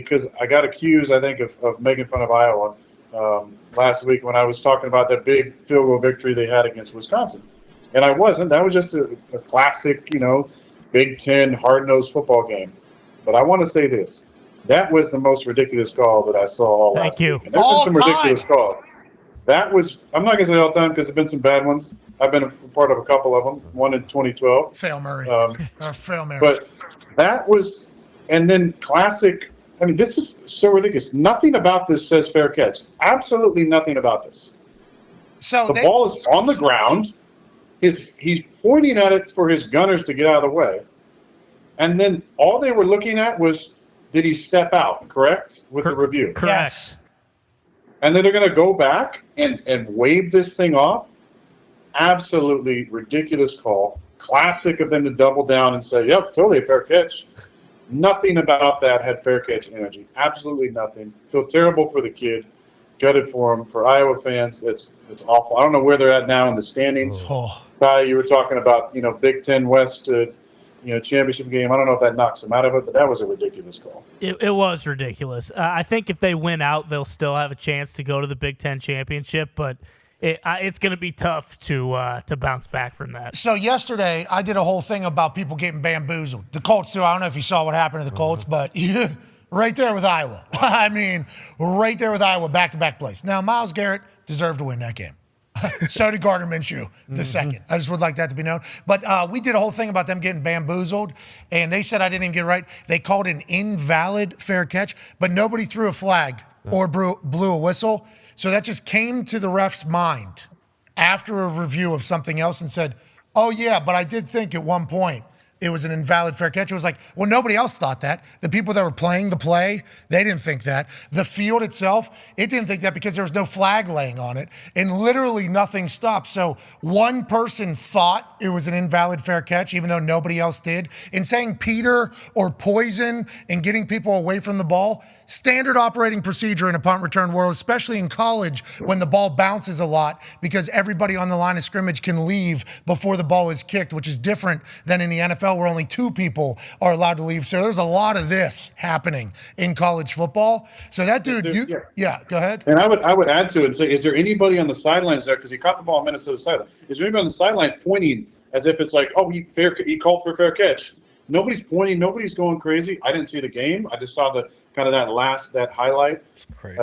because I got accused, I think, of making fun of Iowa last week when I was talking about that big field goal victory they had against Wisconsin. And I wasn't. That was just a classic, Big Ten hard-nosed football game. But I want to say this. That was the most ridiculous call that I saw all last week. And there's been some ridiculous calls. That was, I'm not going to say all the time because there have been some bad ones. I've been a part of a couple of them, one in 2012. Fail Murray. Fail Murray. But that was, and then classic, this is so ridiculous. Nothing about this says fair catch. Absolutely nothing about this. So the ball is on the ground. He's pointing at it for his gunners to get out of the way. And then all they were looking at was, did he step out, correct, with the review? Correct. Yes. And then they're going to go back and wave this thing off? Absolutely ridiculous call. Classic of them to double down and say, yep, totally a fair catch. Nothing about that had fair catch energy. Absolutely nothing. Feel terrible for the kid. Gutted for him. For Iowa fans, it's awful. I don't know where they're at now in the standings. Ty, you were talking about, Big Ten West championship game. I don't know if that knocks them out of it, but that was a ridiculous call. It was ridiculous. I think if they win out, they'll still have a chance to go to the Big Ten championship, but it's going to be tough to bounce back from that. So yesterday, I did a whole thing about people getting bamboozled. The Colts, too. I don't know if you saw what happened to the Colts, but right there with Iowa. Right there with Iowa, back-to-back plays. Now, Myles Garrett deserved to win that game. So did Gardner Minshew the second. I just would like that to be known. But we did a whole thing about them getting bamboozled, and they said I didn't even get it right. They called an invalid fair catch, but nobody threw a flag or blew a whistle. So that just came to the ref's mind after a review of something else and said, oh, yeah, but I did think at one point it was an invalid fair catch. It was like, well, nobody else thought that. The people that were playing the play, they didn't think that. The field itself, it didn't think that because there was no flag laying on it. And literally nothing stopped. So one person thought it was an invalid fair catch, even though nobody else did. In saying Peter or poison and getting people away from the ball, standard operating procedure in a punt return world, especially in college when the ball bounces a lot because everybody on the line of scrimmage can leave before the ball is kicked, which is different than in the NFL where only two people are allowed to leave. So there's a lot of this happening in college football. So that dude, go ahead. And I would add to it and say, is there anybody on the sidelines there, because he caught the ball on Minnesota's sideline, is there anybody on the sidelines pointing as if it's like, oh, he called for a fair catch? Nobody's pointing. Nobody's going crazy. I didn't see the game. I just saw the kind of that highlight,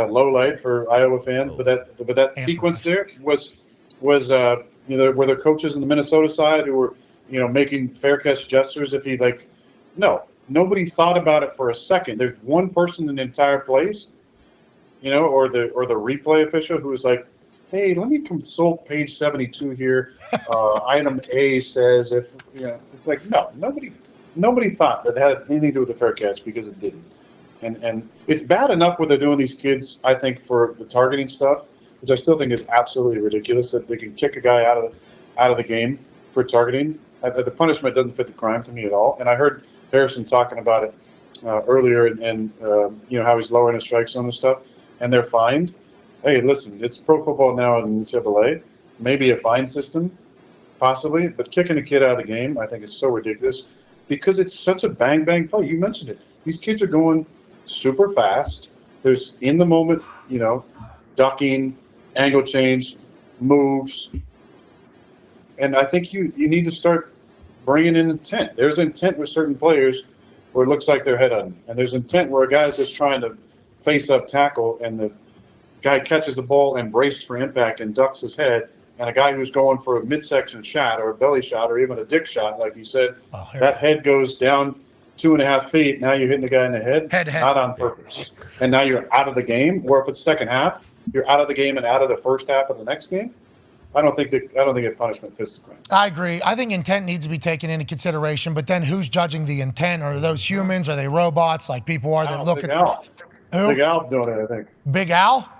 low light for Iowa fans. But that sequence there was were there coaches on the Minnesota side who were making fair catch gestures? If he nobody thought about it for a second. There's one person in the entire place, or the replay official who was like, hey, let me consult page 72 here. Item A says if it's like Nobody thought that had anything to do with the fair catch because it didn't. And it's bad enough what they're doing these kids, I think, for the targeting stuff, which I still think is absolutely ridiculous that they can kick a guy out of the game for targeting. The punishment doesn't fit the crime to me at all. And I heard Harrison talking about it earlier and how he's lowering his strike zone and stuff, and they're fined. Hey, listen, it's pro football now in the NCAA. Maybe a fine system, possibly, but kicking a kid out of the game, I think, is so ridiculous. Because it's such a bang play. You mentioned it. These kids are going super fast. There's in the moment, ducking, angle change, moves. And I think you need to start bringing in intent. There's intent with certain players where it looks like they're head on. And there's intent where a guy's just trying to face up tackle and the guy catches the ball and braces for impact and ducks his head. And a guy who's going for a midsection shot or a belly shot or even a dick shot, like you said, that head goes down 2.5 feet. Now you're hitting the guy in the head, not on purpose. And now you're out of the game. Or if it's second half, you're out of the game and out of the first half of the next game. I don't think a punishment fits the crime. I agree. I think intent needs to be taken into consideration. But then who's judging the intent? Are those humans? Are they robots like people are that look Big at? Al. Who? Big Al's doing it, I think. Big Al?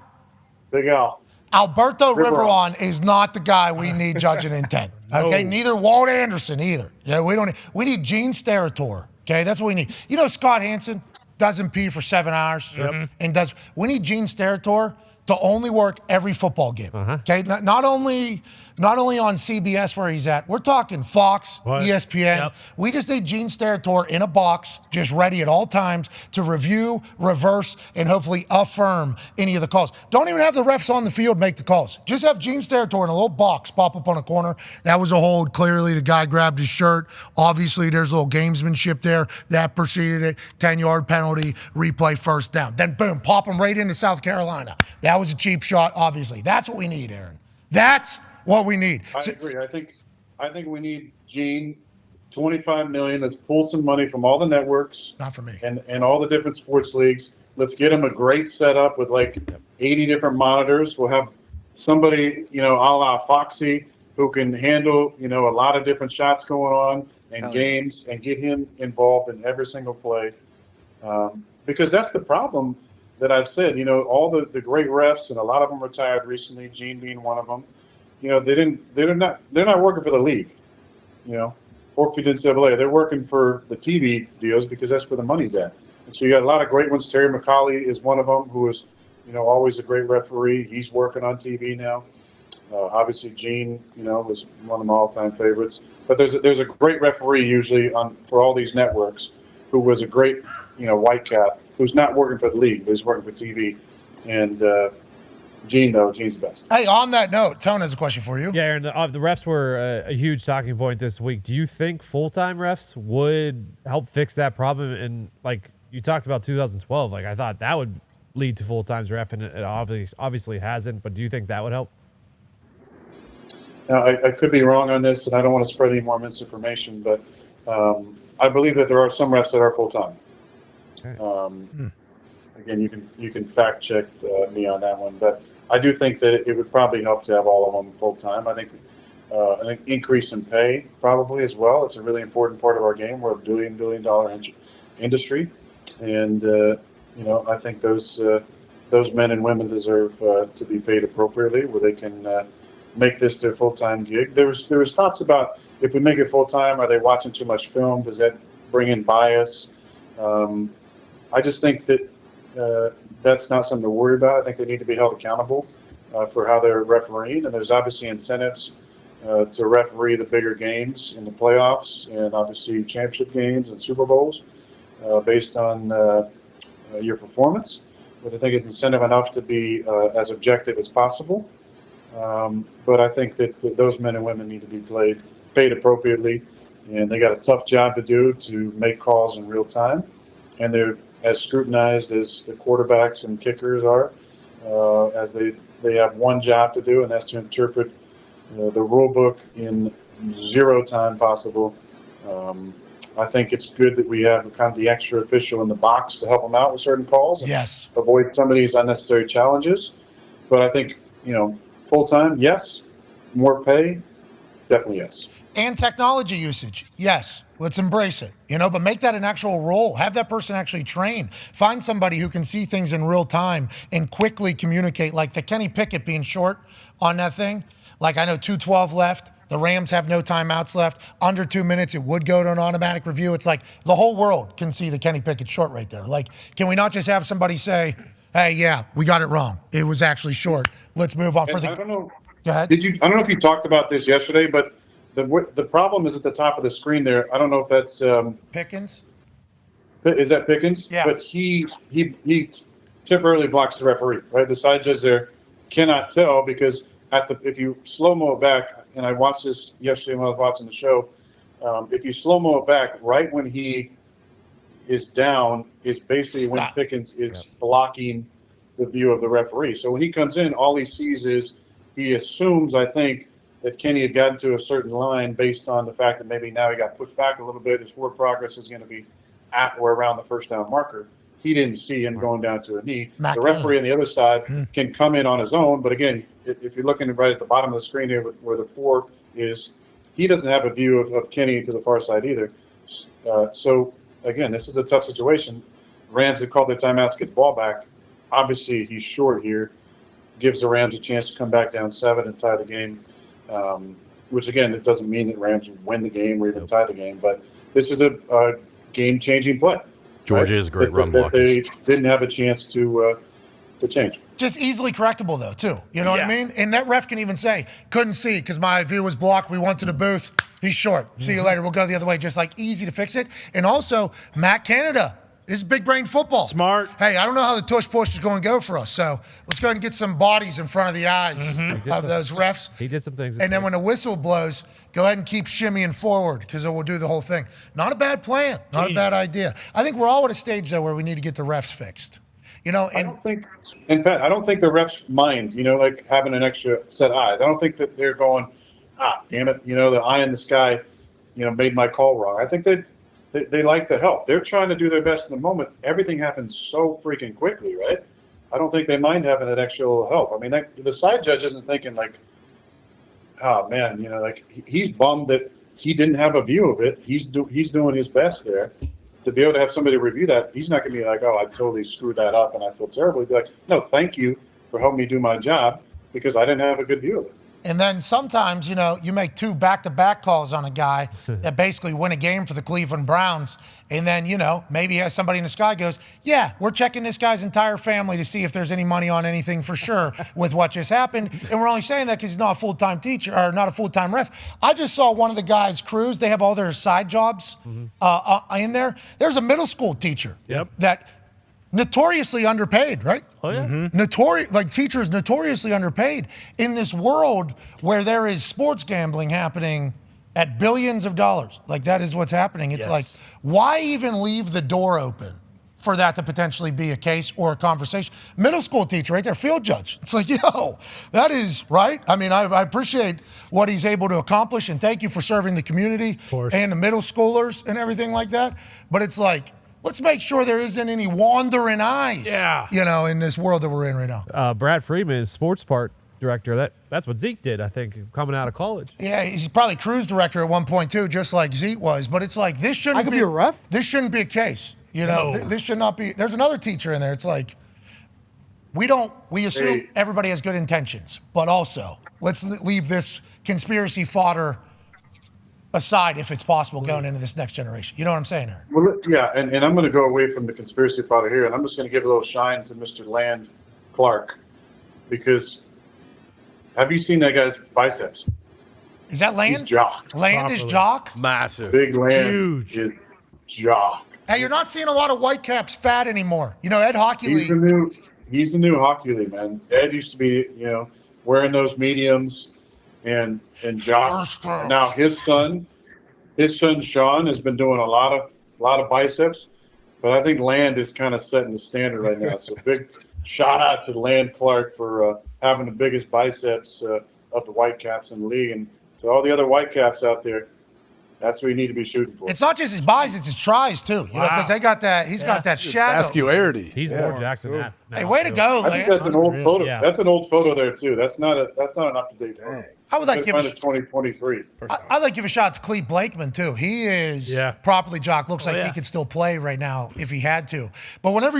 Big Al. Alberto Riveron is not the guy we need judging intent. Okay, neither Walt Anderson either. Yeah, we need Gene Steratore. Okay, that's what we need. Scott Hansen doesn't pee for 7 hours, and we need Gene Steratore to only work every football game. Okay, not only on CBS where he's at. We're talking Fox, ESPN. Yep. We just need Gene Steratore in a box, just ready at all times to review, reverse, and hopefully affirm any of the calls. Don't even have the refs on the field make the calls. Just have Gene Steratore in a little box pop up on a corner. That was a hold. Clearly, the guy grabbed his shirt. Obviously, there's a little gamesmanship there. That preceded it. 10-yard penalty, replay, first down. Then, boom, pop him right into South Carolina. That was a cheap shot, obviously. That's what we need, Aaron. That's what we need. I agree. I think we need Gene, $25 million. Let's pull some money from all the networks. Not for me. And all the different sports leagues. Let's get him a great setup with like 80 different monitors. We'll have somebody, a la Foxy, who can handle, a lot of different shots going on and games and get him involved in every single play. Because that's the problem that I've said. All the great refs, and a lot of them retired recently, Gene being one of them. They're not working for the league, or for the NCAA. They're working for the TV deals because that's where the money's at. And so you got a lot of great ones. Terry McAuley is one of them, who is, always a great referee. He's working on TV now. Obviously, Gene, was one of my all-time favorites. But there's a great referee usually for all these networks who was a great, white cap who's not working for the league, but he's working for TV. And Gene's the best. Hey, on that note, Tone has a question for you. Yeah, Aaron, the refs were a huge talking point this week. Do you think full-time refs would help fix that problem? And like you talked about 2012, like I thought that would lead to full-time ref, and it obviously hasn't. But do you think that would help? Now, I could be wrong on this, and I don't want to spread any more misinformation, but I believe that there are some refs that are full-time. Okay. Again, you can fact check me on that one, but I do think that it would probably help to have all of them full time. I think an increase in pay probably as well. It's a really important part of our game. We're a billion dollar industry, and I think those men and women deserve to be paid appropriately, where they can make this their full time gig. There was thoughts about, if we make it full time, are they watching too much film? Does that bring in bias? I just think that that's not something to worry about. I think they need to be held accountable for how they're refereeing, and there's obviously incentives to referee the bigger games in the playoffs and obviously championship games and Super Bowls based on your performance. But I think it's incentive enough to be as objective as possible. But I think that those men and women need to be paid appropriately, and they got a tough job to do to make calls in real time, and they're as scrutinized as the quarterbacks and kickers are, as they have one job to do, and that's to interpret the rule book in zero time possible. I think it's good that we have kind of the extra official in the box to help them out with certain calls. Yes. Avoid some of these unnecessary challenges. But I think, full time, yes. More pay, definitely yes. And technology usage, yes. Let's embrace it, but make that an actual role. Have that person actually train. Find somebody who can see things in real time and quickly communicate, like the Kenny Pickett being short on that thing. Like, I know 2:12 left. The Rams have no timeouts left. Under 2 minutes, it would go to an automatic review. It's like the whole world can see the Kenny Pickett short right there. Like, can we not just have somebody say, hey, yeah, we got it wrong. It was actually short. Let's move on. I don't know. Go ahead. I don't know if you talked about this yesterday, but the problem is at the top of the screen there. I don't know if that's Pickens. Is that Pickens? Yeah. But he temporarily blocks the referee. Right, the side judge there cannot tell because if you slow mo it back, and I watched this yesterday when I was watching the show. If you slow mo it back, right when he is down is basically when Pickens is blocking the view of the referee. So when he comes in, all he sees is he assumes, I think, that Kenny had gotten to a certain line based on the fact that maybe now he got pushed back a little bit. His forward progress is going to be at or around the first down marker. He didn't see him going down to a knee. The referee on the other side can come in on his own. But again, if you're looking right at the bottom of the screen here where the 4 is, he doesn't have a view of Kenny to the far side either. So, again, this is a tough situation. Rams have called their timeouts, get the ball back. Obviously, he's short here. Gives the Rams a chance to come back down 7 and tie the game. Which, again, it doesn't mean that Rams win the game or even tie the game. But this is a game-changing play. Georgia is a great run blocker. They didn't have a chance to to change. Just easily correctable, though, too. You know what I mean? And that ref can even say, couldn't see because my view was blocked. We went to the booth. He's short. See you later. We'll go the other way. Just like easy to fix it. And also, Matt Canada. This is big brain football. Smart. Hey, I don't know how the tush push is going to go for us. So let's go ahead and get some bodies in front of the eyes of those refs. He did some things. And then when the whistle blows, go ahead and keep shimmying forward because it will do the whole thing. Not a bad plan. Not a bad idea. I think we're all at a stage, though, where we need to get the refs fixed. You know, I don't think, in fact, I don't think the refs mind, like having an extra set of eyes. I don't think that they're going, damn it, the eye in the sky, made my call wrong. I think they like the help. They're trying to do their best in the moment. Everything happens so freaking quickly, right? I don't think they mind having that extra little help. I mean, the side judge isn't thinking like, oh man, he's bummed that he didn't have a view of it. He's doing his best there. To be able to have somebody review that, he's not going to be like, oh, I totally screwed that up and I feel terrible. He'd be like, no, thank you for helping me do my job because I didn't have a good view of it. And then sometimes, you make 2 back-to-back calls on a guy that basically win a game for the Cleveland Browns. And then, maybe somebody in the sky goes, yeah, we're checking this guy's entire family to see if there's any money on anything for sure with what just happened. And we're only saying that because he's not a full-time teacher or not a full-time ref. I just saw one of the guys' crews. They have all their side jobs in there. There's a middle school teacher that notoriously underpaid, right? Oh, yeah. Teachers notoriously underpaid in this world where there is sports gambling happening at billions of dollars. Like, that is what's happening. It's like, why even leave the door open for that to potentially be a case or a conversation? Middle school teacher right there, field judge. It's like, that is, right? I mean, I appreciate what he's able to accomplish, and thank you for serving the community and the middle schoolers and everything like that. But it's like, let's make sure there isn't any wandering eyes, in this world that we're in right now. Brad Freeman is sports part director. That's what Zeke did, I think, coming out of college. Yeah, he's probably cruise director at one point, too, just like Zeke was. But it's like, this shouldn't be a ref? This shouldn't be a case. This should not be. There's another teacher in there. It's like, we assume everybody has good intentions. But also, let's leave this conspiracy fodder aside if it's possible going into this next generation. You know what I'm saying, Aaron? Well, yeah, and I'm going to go away from the conspiracy fodder here, and I'm just going to give a little shine to Mr. Land Clark, because have you seen that guy's biceps? Is that Land? He's jock. Land is jock? Massive. Big Land Huge. is jock. Hey, you're not seeing a lot of Whitecaps fat anymore. Ed Hockey League. He's the new Hockey League, man. Ed used to be, wearing those mediums and jock. Now his son Sean has been doing a lot of biceps, but I think Land is kind of setting the standard right now. So big shout out to Land Clark for having the biggest biceps of the Whitecaps in the league, and to all the other Whitecaps out there. That's what you need to be shooting for. It's not just his buys, it's his tries too. Because they got that. He's got that shadow. Vascularity. He's more jacked than that. Hey, way to go, I Land. think that's an old photo. Yeah. That's an old photo there too. That's not an up to date photo. I would like to give a 2023. I'd like to give a shout out to Cleve Blakeman too. He is properly jocked. Looks like he could still play right now if he had to. But whenever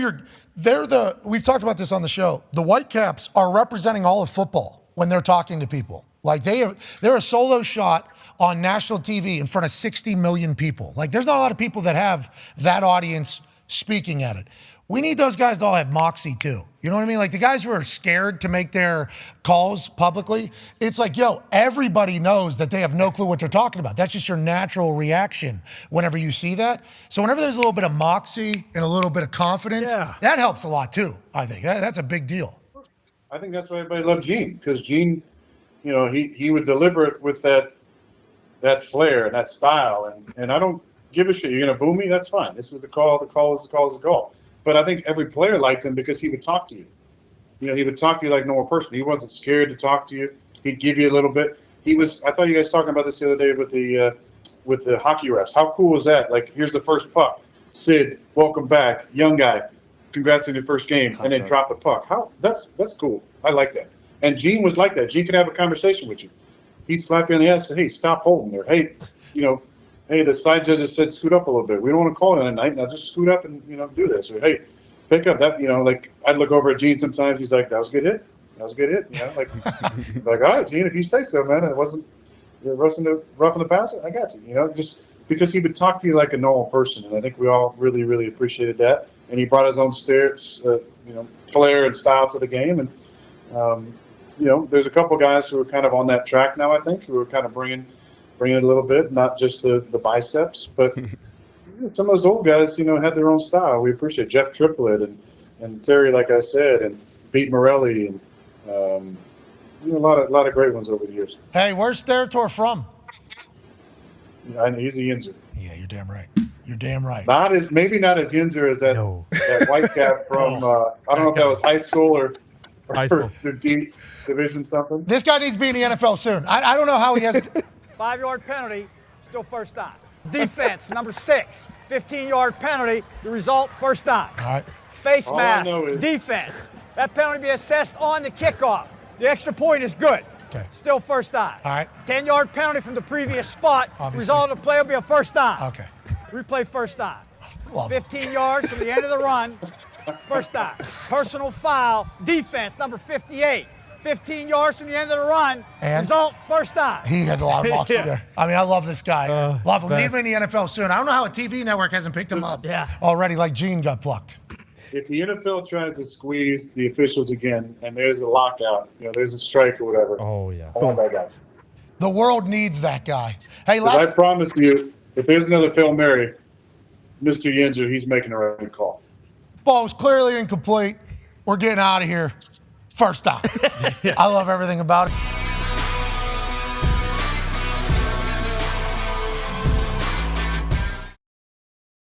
we've talked about this on the show. The Whitecaps are representing all of football when they're talking to people. Like they're a solo shot on national TV in front of 60 million people. Like, there's not a lot of people that have that audience speaking at it. We need those guys to all have moxie too. You know what I mean? Like, the guys who are scared to make their calls publicly, it's like, everybody knows that they have no clue what they're talking about. That's just your natural reaction whenever you see that. So whenever there's a little bit of moxie and a little bit of confidence, that helps a lot too, I think. That's a big deal. I think that's why everybody loved Gene, because Gene, he would deliver it with that flair and that style, and I don't give a shit. You're gonna boo me? That's fine. This is the call. The call is the call is the call. But I think every player liked him because he would talk to you. He would talk to you like a normal person. He wasn't scared to talk to you. He'd give you a little bit. I thought you guys talking about this the other day with the hockey refs. How cool is that? Like, here's the first puck. Sid, welcome back, young guy. Congrats on your first game, and then drop the puck. That's cool. I like that. And Gene was like that. Gene could have a conversation with you. He'd slap you on the ass and say, hey, stop holding there. Hey, hey, the side judges said scoot up a little bit. We don't want to call it tonight. Now just scoot up and, do this. Or, hey, pick up that, like I'd look over at Gene sometimes. He's like, that was a good hit. That was a good hit. Like all right, Gene, if you say so, man. It wasn't a rough in the passer. I got you. Just because he would talk to you like a normal person, and I think we all really, really appreciated that. And he brought his own flair and style to the game. And there's a couple guys who are kind of on that track now. I think who are kind of bringing it a little bit, not just the biceps, but some of those old guys, had their own style. We appreciate Jeff Triplett and Terry, like I said, and Pete Morelli, and a lot of great ones over the years. Hey, where's Steratore from? He's a Yinzer. Yeah, you're damn right. You're damn right. Maybe not as Yinzer as that white cap from I don't know if that was high school or their D division something. This guy needs to be in the NFL soon. I don't know how he has. 5-yard penalty, still first down. Defense, number 6, 15-yard penalty. The result, first down. All right. Face All mask, I know is- defense. That penalty be assessed on the kickoff. The extra point is good. Okay. Still first down. All right. 10-yard penalty from the previous spot. Obviously. Result of the play will be a first down. Okay. Replay first down. Love it. 15 yards from the end of the run. First down. Personal foul. Defense, number 58. 15 yards from the end of the run. And? Result, first down. He had a lot of boxing Yeah. there. I mean, I love this guy. Love him. best. Need him in the NFL soon. I don't know how a TV network hasn't picked him up already, like Gene got plucked. If the NFL tries to squeeze the officials again, and there's a lockout, there's a strike or whatever. Oh, yeah. I want that guy. The world needs that guy. Hey, 'Cause I last promise you, if there's another Phil Mary, Mr. Yinzer, he's making the right call. ball was clearly incomplete. We're getting out of here. First down. I love everything about it.